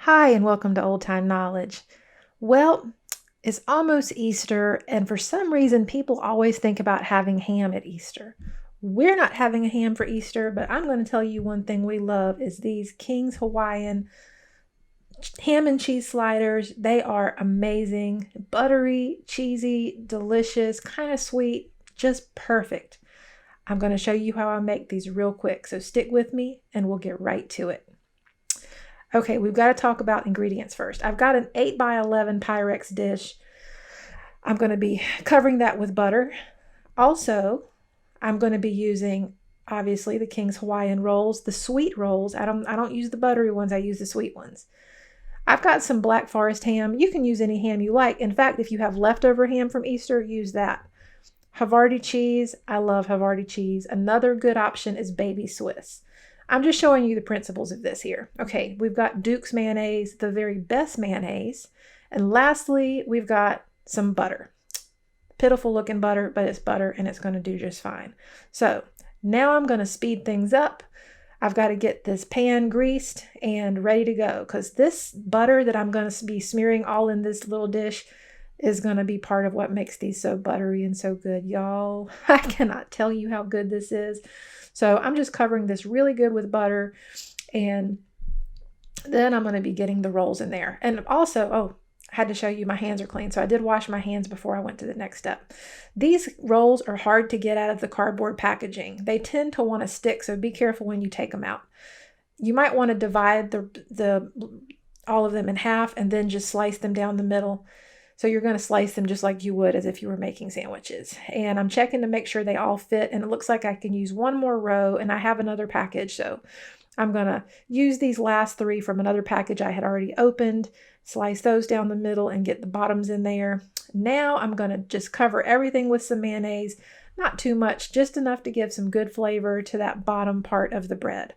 Hi, and welcome to Old Time Knowledge. Well, it's almost Easter, and for some reason, people always think about having ham at Easter. We're not having a ham for Easter, but I'm going to tell you one thing we love is these Kings Hawaiian ham and cheese sliders. They are amazing, buttery, cheesy, delicious, kind of sweet, just perfect. I'm going to show you how I make these real quick, so stick with me and we'll get right to it. Okay, we've got to talk about ingredients first. I've got an 8 by 11 Pyrex dish. I'm going to be covering that with butter. Also, I'm going to be using, obviously, the King's Hawaiian Rolls, the sweet rolls. I don't use the buttery ones, I use the sweet ones. I've got some Black Forest ham. You can use any ham you like. In fact, if you have leftover ham from Easter, use that. Havarti cheese. I love Havarti cheese. Another good option is baby Swiss. I'm just showing you the principles of this here. Okay, we've got Duke's mayonnaise, the very best mayonnaise. And lastly, we've got some butter. Pitiful looking butter, but it's butter and it's going to do just fine. So now I'm going to speed things up. I've got to get this pan greased and ready to go because this butter that I'm going to be smearing all in this little dish is going to be part of what makes these so buttery and so good, y'all. I cannot tell you how good this is. So I'm just covering this really good with butter, and then I'm going to be getting the rolls in there. And also, I had to show you my hands are clean. So I did wash my hands before I went to the next step. These rolls are hard to get out of the cardboard packaging. They tend to want to stick, so be careful when you take them out. You might want to divide all of them in half and then just slice them down the middle. So you're going to slice them just like you would as if you were making sandwiches. And I'm checking to make sure they all fit. And it looks like I can use one more row, and I have another package. So I'm going to use these last 3 from another package I had already opened, slice those down the middle and get the bottoms in there. Now I'm going to just cover everything with some mayonnaise. Not too much, just enough to give some good flavor to that bottom part of the bread.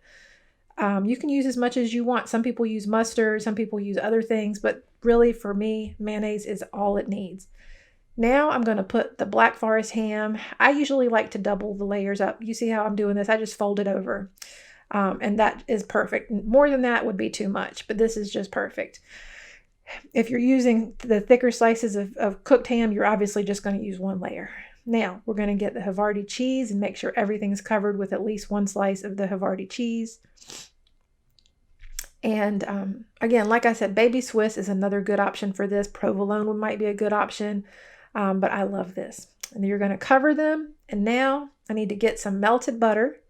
You can use as much as you want. Some people use mustard, some people use other things, but really for me, mayonnaise is all it needs. Now I'm going to put the Black Forest ham. I usually like to double the layers up. You see how I'm doing this? I just fold it over. And that is perfect. More than that would be too much, but this is just perfect. If you're using the thicker slices of cooked ham, you're obviously just going to use one layer. Now we're going to get the Havarti cheese and make sure everything's covered with at least one slice of the Havarti cheese. And again, like I said, baby Swiss is another good option for this. Provolone might be a good option, but I love this. And you're going to cover them. And now I need to get some melted butter.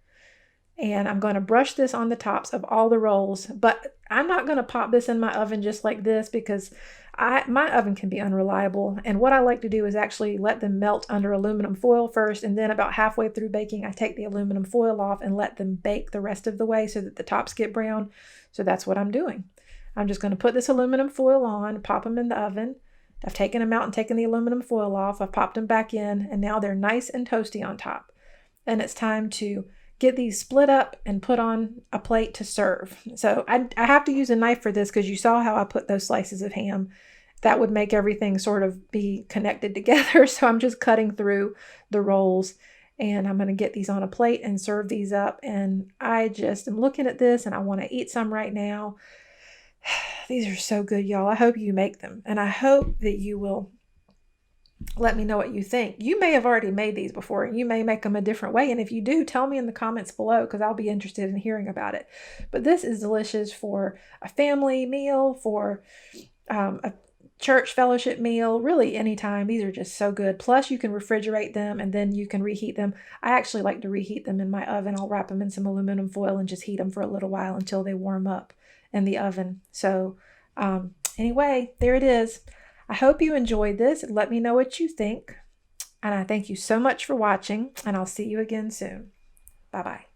And I'm going to brush this on the tops of all the rolls. But I'm not going to pop this in my oven just like this because my oven can be unreliable. And what I like to do is actually let them melt under aluminum foil first. And then about halfway through baking, I take the aluminum foil off and let them bake the rest of the way so that the tops get brown. So that's what I'm doing. I'm just going to put this aluminum foil on, pop them in the oven. I've taken them out and taken the aluminum foil off. I've popped them back in, and now they're nice and toasty on top. And it's time to get these split up and put on a plate to serve. So I have to use a knife for this because you saw how I put those slices of ham. That would make everything sort of be connected together. So I'm just cutting through the rolls, and I'm going to get these on a plate and serve these up. And I just am looking at this and I want to eat some right now. These are so good, y'all. I hope you make them. And I hope that you will let me know what you think. You may have already made these before. You may make them a different way. And if you do, tell me in the comments below because I'll be interested in hearing about it. But this is delicious for a family meal, for a church fellowship meal, really anytime. These are just so good. Plus you can refrigerate them and then you can reheat them. I actually like to reheat them in my oven. I'll wrap them in some aluminum foil and just heat them for a little while until they warm up in the oven. So anyway, there it is. I hope you enjoyed this. Let me know what you think. And I thank you so much for watching, and I'll see you again soon. Bye-bye.